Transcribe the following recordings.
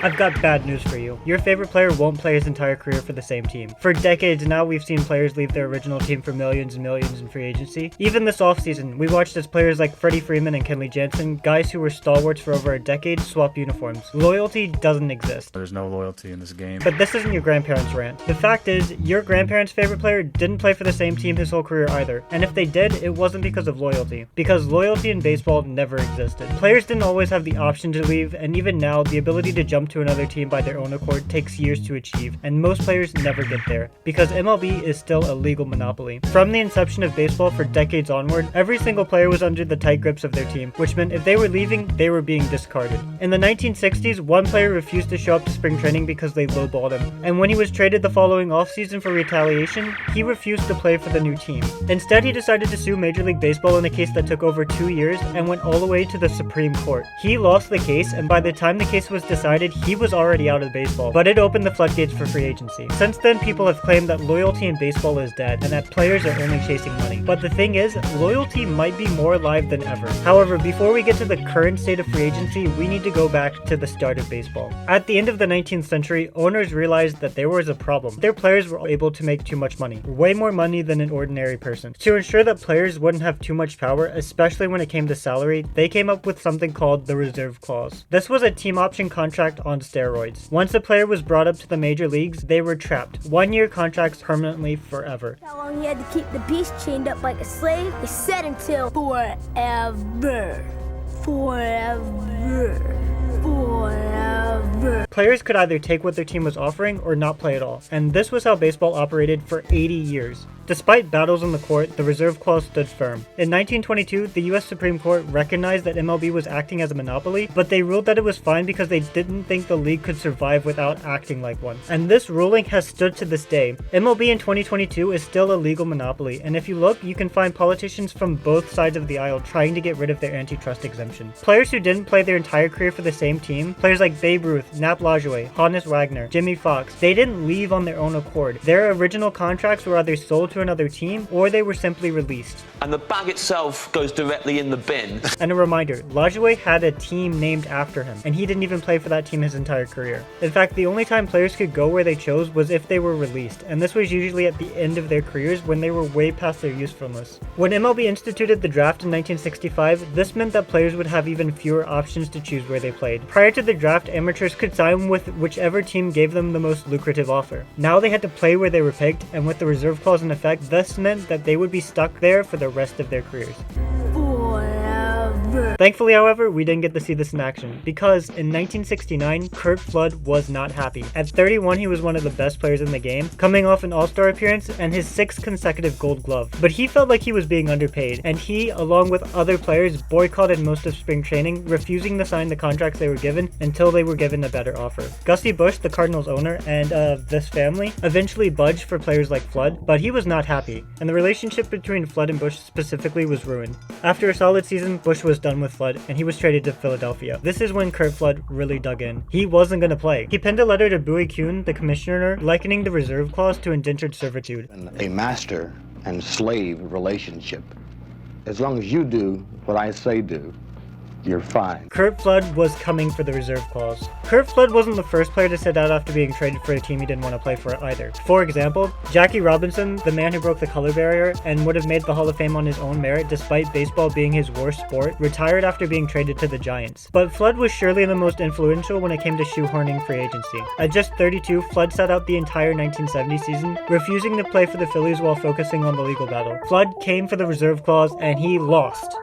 I've got bad news for you. Your favorite player won't play his entire career for the same team. For decades now, we've seen players leave their original team for millions and millions in free agency. Even this offseason, we watched as players like Freddie Freeman and Kenley Jansen, guys who were stalwarts for over a decade, swap uniforms. Loyalty doesn't exist. There's no loyalty in this game. But this isn't your grandparents' rant. The fact is, your grandparents' favorite player didn't play for the same team his whole career either. And if they did, it wasn't because of loyalty. Because loyalty in baseball never existed. Players didn't always have the option to leave, and even now, the ability to jump to another team by their own accord takes years to achieve, and most players never get there, because MLB is still a legal monopoly. From the inception of baseball for decades onward, every single player was under the tight grips of their team, which meant if they were leaving, they were being discarded. In the 1960s, one player refused to show up to spring training because they lowballed him, and when he was traded the following offseason for retaliation, he refused to play for the new team. Instead, he decided to sue Major League Baseball in a case that took over 2 years and went all the way to the Supreme Court. He lost the case, and by the time the case was decided, he was already out of baseball, but it opened the floodgates for free agency. Since then, people have claimed that loyalty in baseball is dead and that players are only chasing money. But the thing is, loyalty might be more alive than ever. However, before we get to the current state of free agency, we need to go back to the start of baseball. At the end of the 19th century, owners realized that there was a problem. Their players were able to make too much money, way more money than an ordinary person. To ensure that players wouldn't have too much power, especially when it came to salary, they came up with something called the reserve clause. This was a team option contract on steroids. Once a player was brought up to the major leagues, they were trapped. 1-year contracts permanently forever. How long he had to keep the beast chained up like a slave? They said until forever. Forever. Forever. Players could either take what their team was offering or not play at all, and this was how baseball operated for 80 years. Despite battles in the court, the reserve clause stood firm. In 1922, the US Supreme Court recognized that MLB was acting as a monopoly, but they ruled that it was fine because they didn't think the league could survive without acting like one. And this ruling has stood to this day. MLB in 2022 is still a legal monopoly, and if you look, you can find politicians from both sides of the aisle trying to get rid of their antitrust exemption. Players who didn't play their entire career for the same team, players like Babe Ruth, Nap Lajoie, Honus Wagner, Jimmy Fox, they didn't leave on their own accord. Their original contracts were either sold to another team or they were simply released. And the bag itself goes directly in the bin. And a reminder, Lajoie had a team named after him, and he didn't even play for that team his entire career. In fact, the only time players could go where they chose was if they were released, and this was usually at the end of their careers when they were way past their usefulness. When MLB instituted the draft in 1965, this meant that players would have even fewer options to choose where they played. Prior to the draft, amateurs could sign with whichever team gave them the most lucrative offer. Now they had to play where they were picked, and with the reserve clause in effect, this meant that they would be stuck there for the rest of their careers. Thankfully, however, we didn't get to see this in action, because in 1969, Curt Flood was not happy. At 31, he was one of the best players in the game, coming off an All-Star appearance and his 6th consecutive Gold Glove. But he felt like he was being underpaid, and he, along with other players, boycotted most of spring training, refusing to sign the contracts they were given until they were given a better offer. Gussie Busch, the Cardinals owner, and this family, eventually budged for players like Flood, but he was not happy, and the relationship between Flood and Busch specifically was ruined. After a solid season, Busch was done with Flood, and he was traded to Philadelphia. This is when Curt Flood really dug in. He wasn't going to play. He penned a letter to Bowie Kuhn, the commissioner, likening the reserve clause to indentured servitude. A master and slave relationship. As long as you do what I say do, you're fine. Curt Flood was coming for the reserve clause. Curt Flood wasn't the first player to sit out after being traded for a team he didn't want to play for either. For example, Jackie Robinson, the man who broke the color barrier and would have made the Hall of Fame on his own merit despite baseball being his worst sport, retired after being traded to the Giants. But Flood was surely the most influential when it came to shoehorning free agency. At just 32, Flood sat out the entire 1970 season, refusing to play for the Phillies while focusing on the legal battle. Flood came for the reserve clause and he lost.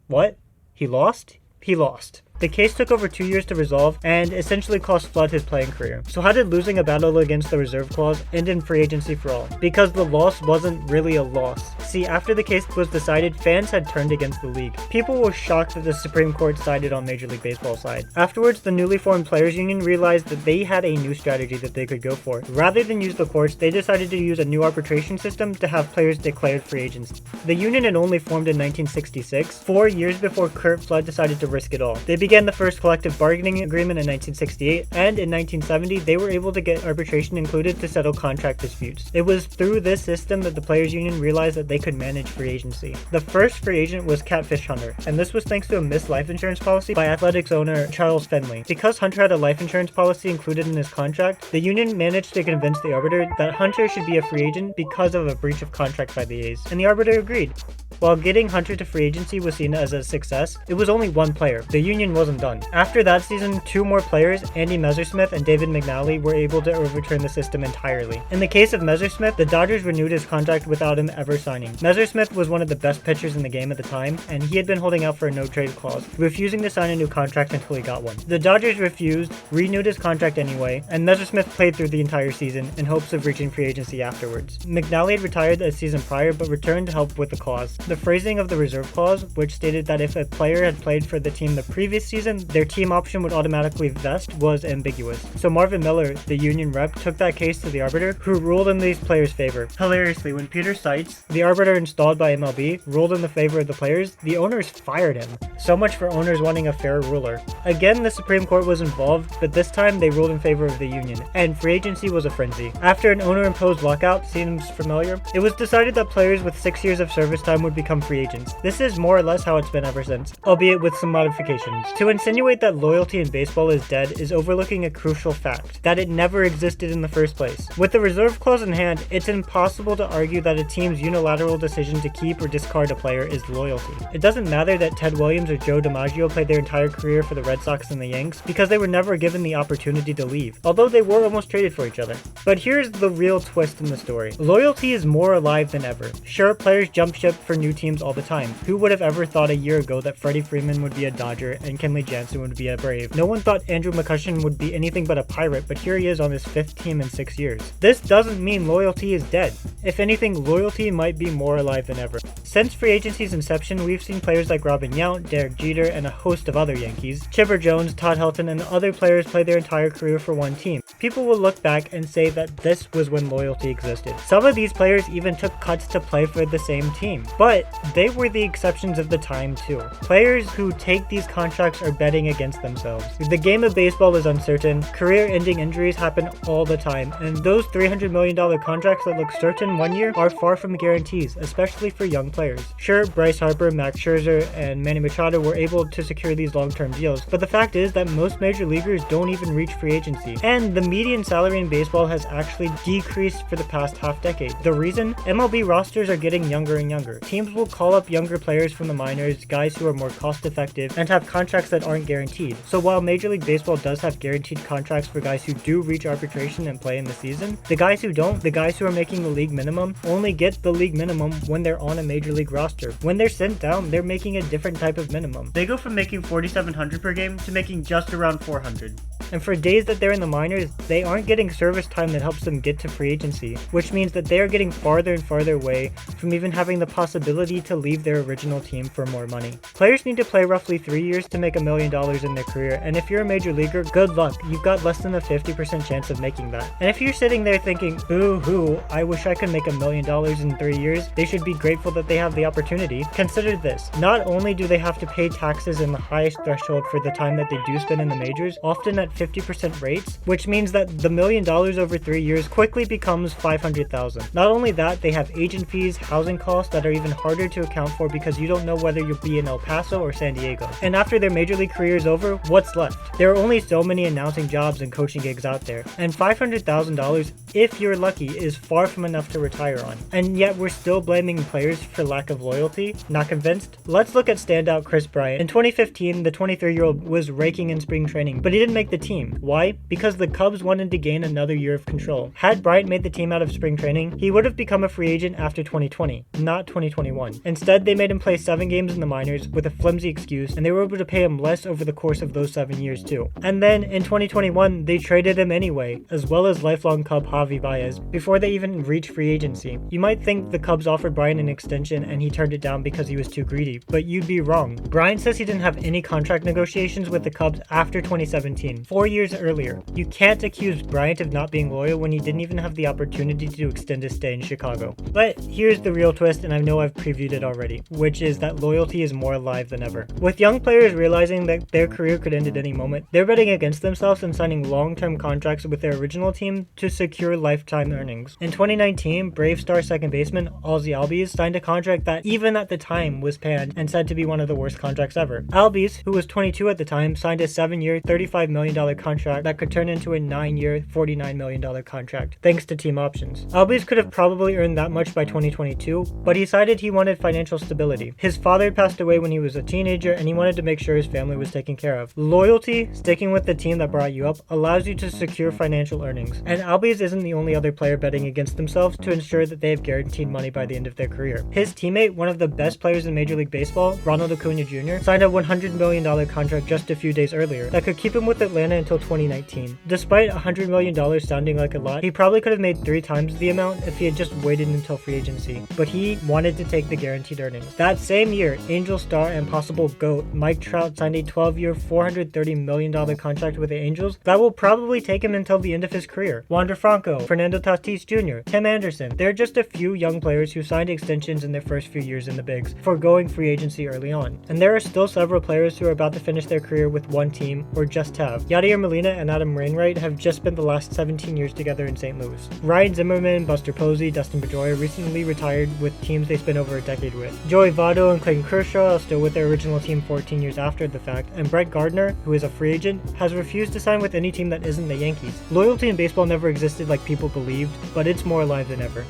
What? He lost? He lost. The case took over 2 years to resolve and essentially cost Flood his playing career. So how did losing a battle against the reserve clause end in free agency for all? Because the loss wasn't really a loss. See, after the case was decided, fans had turned against the league. People were shocked that the Supreme Court sided on Major League Baseball's side. Afterwards, the newly formed Players Union realized that they had a new strategy that they could go for. Rather than use the courts, they decided to use a new arbitration system to have players declared free agents. The union had only formed in 1966, 4 years before Curt Flood decided to risk it all. They began the first collective bargaining agreement in 1968, and in 1970, they were able to get arbitration included to settle contract disputes. It was through this system that the Players Union realized that they could manage free agency. The first free agent was Catfish Hunter, and this was thanks to a missed life insurance policy by Athletics owner Charles Finley. Because Hunter had a life insurance policy included in his contract, the union managed to convince the arbiter that Hunter should be a free agent because of a breach of contract by the A's, and the arbiter agreed. While getting Hunter to free agency was seen as a success, it was only one player. The union wasn't done. After that season, two more players, Andy Messersmith and David McNally, were able to overturn the system entirely. In the case of Messersmith, the Dodgers renewed his contract without him ever signing. Messersmith was one of the best pitchers in the game at the time, and he had been holding out for a no-trade clause, refusing to sign a new contract until he got one. The Dodgers refused, renewed his contract anyway, and Messersmith played through the entire season in hopes of reaching free agency afterwards. McNally had retired a season prior but returned to help with the clause. The phrasing of the reserve clause, which stated that if a player had played for the team the previous season, their team option would automatically vest, was ambiguous. So Marvin Miller, the union rep, took that case to the arbiter, who ruled in these players' favor. Hilariously, when Peter Seitz, the arbiter installed by MLB, ruled in the favor of the players, the owners fired him. So much for owners wanting a fair ruler. Again, the Supreme Court was involved, but this time they ruled in favor of the union, and free agency was a frenzy. After an owner-imposed lockout, seems familiar, it was decided that players with 6 years of service time would become free agents. This is more or less how it's been ever since, albeit with some modifications. To insinuate that loyalty in baseball is dead is overlooking a crucial fact, that it never existed in the first place. With the reserve clause in hand, it's impossible to argue that a team's unilateral decision to keep or discard a player is loyalty. It doesn't matter that Ted Williams or Joe DiMaggio played their entire career for the Red Sox and the Yanks, because they were never given the opportunity to leave, although they were almost traded for each other. But here's the real twist in the story. Loyalty is more alive than ever. Sure, players jump ship for new teams all the time. Who would have ever thought a year ago that Freddie Freeman would be a Dodger and Kenley Jansen would be a Brave? No one thought Andrew McCutchen would be anything but a Pirate, but here he is on his 5th team in 6 years. This doesn't mean loyalty is dead. If anything, loyalty might be more alive than ever. Since free agency's inception, we've seen players like Robin Yount, Derek Jeter, and a host of other Yankees, Chipper Jones, Todd Helton, and other players play their entire career for one team. People will look back and say that this was when loyalty existed. Some of these players even took cuts to play for the same team, but they were the exceptions of the time too. Players who take these contracts are betting against themselves. The game of baseball is uncertain, career-ending injuries happen all the time, and those $300 million contracts that look certain one year are far from guarantees, especially for young players. Sure, Bryce Harper, Max Scherzer, and Manny Machado were able to secure these long-term deals, but the fact is that most major leaguers don't even reach free agency, and the median salary in baseball has actually decreased for the past half-decade. The reason? MLB rosters are getting younger and younger. Teams will call up younger players from the minors, guys who are more cost-effective, and have contracts that aren't guaranteed. So while Major League Baseball does have guaranteed contracts for guys who do reach arbitration and play in the season, the guys who don't, the guys who are making the league minimum, only get the league minimum when they're on a major league roster. When they're sent down, they're making a different type of minimum. They go from making $4,700 per game to making just around $400. And for days that they're in the minors, they aren't getting service time that helps them get to free agency, which means that they are getting farther and farther away from even having the possibility to leave their original team for more money. Players need to play roughly 3 years to make $1 million in their career, and if you're a major leaguer, good luck. You've got less than a 50% chance of making that. And if you're sitting there thinking, boo-hoo, I wish I could make $1 million in 3 years, they should be grateful that they have the opportunity. Consider this. Not only do they have to pay taxes in the highest threshold for the time that they do spend in the majors, often at 50% rates, which means that the $1 million over 3 years quickly becomes $500,000. Not only that, they have agent fees, housing costs that are even harder to account for because you don't know whether you'll be in El Paso or San Diego. And after their major league career is over, what's left? There are only so many announcing jobs and coaching gigs out there, and $500,000, if you're lucky, is far from enough to retire on. And yet we're still blaming players for lack of loyalty? Not convinced? Let's look at standout Kris Bryant. In 2015, the 23-year-old was raking in spring training, but he didn't make the team. Why? Because the Cubs wanted to gain another year of control. Had Bryant made the team out of spring training, he would have become a free agent after 2020, not 2021. Instead, they made him play 7 games in the minors with a flimsy excuse, and they were able to pay him less over the course of those 7 years too. And then in 2021, they traded him anyway, as well as lifelong Cub Javi Baez, before they even reached free agency. You might think the Cubs offered Bryant an extension and he turned it down because he was too greedy, but you'd be wrong. Bryant says he didn't have any contract negotiations with the Cubs after 2017, 4 years earlier. You can't accuse Bryant of not being loyal when he didn't even have the opportunity to extend his stay in Chicago. But here's the real twist, and I know I've previewed it already, which is that loyalty is more alive than ever. With young players realizing realizing that their career could end at any moment, they're betting against themselves and signing long-term contracts with their original team to secure lifetime earnings. In 2019, Brave star second baseman Ozzie Albies signed a contract that even at the time was panned and said to be one of the worst contracts ever. Albies, who was 22 at the time, signed a 7-year, $35 million contract that could turn into a 9-year, $49 million contract, thanks to team options. Albies could have probably earned that much by 2022, but he decided he wanted financial stability. His father passed away when he was a teenager, and he wanted to make sure his family was taken care of. Loyalty, sticking with the team that brought you up, allows you to secure financial earnings, and Albies isn't the only other player betting against themselves to ensure that they have guaranteed money by the end of their career. His teammate, one of the best players in Major League Baseball, Ronald Acuna Jr., signed a $100 million contract just a few days earlier that could keep him with Atlanta until 2019. Despite $100 million sounding like a lot, he probably could have made 3 times the amount if he had just waited until free agency, but he wanted to take the guaranteed earnings. That same year, Angel star and possible GOAT Mike Trout signed a 12-year, $430 million contract with the Angels that will probably take him until the end of his career. Wander Franco, Fernando Tatis Jr., Tim Anderson, they're just a few young players who signed extensions in their first few years in the bigs, foregoing free agency early on. And there are still several players who are about to finish their career with one team, or just have. Yadier Molina and Adam Wainwright have just spent the last 17 years together in St. Louis. Ryan Zimmerman, Buster Posey, Dustin Pedroia recently retired with teams they spent over a decade with. Joey Votto and Clayton Kershaw are still with their original team 14 years after the fact, and Brett Gardner, who is a free agent, has refused to sign with any team that isn't the Yankees. Loyalty in baseball never existed like people believed, but it's more alive than ever.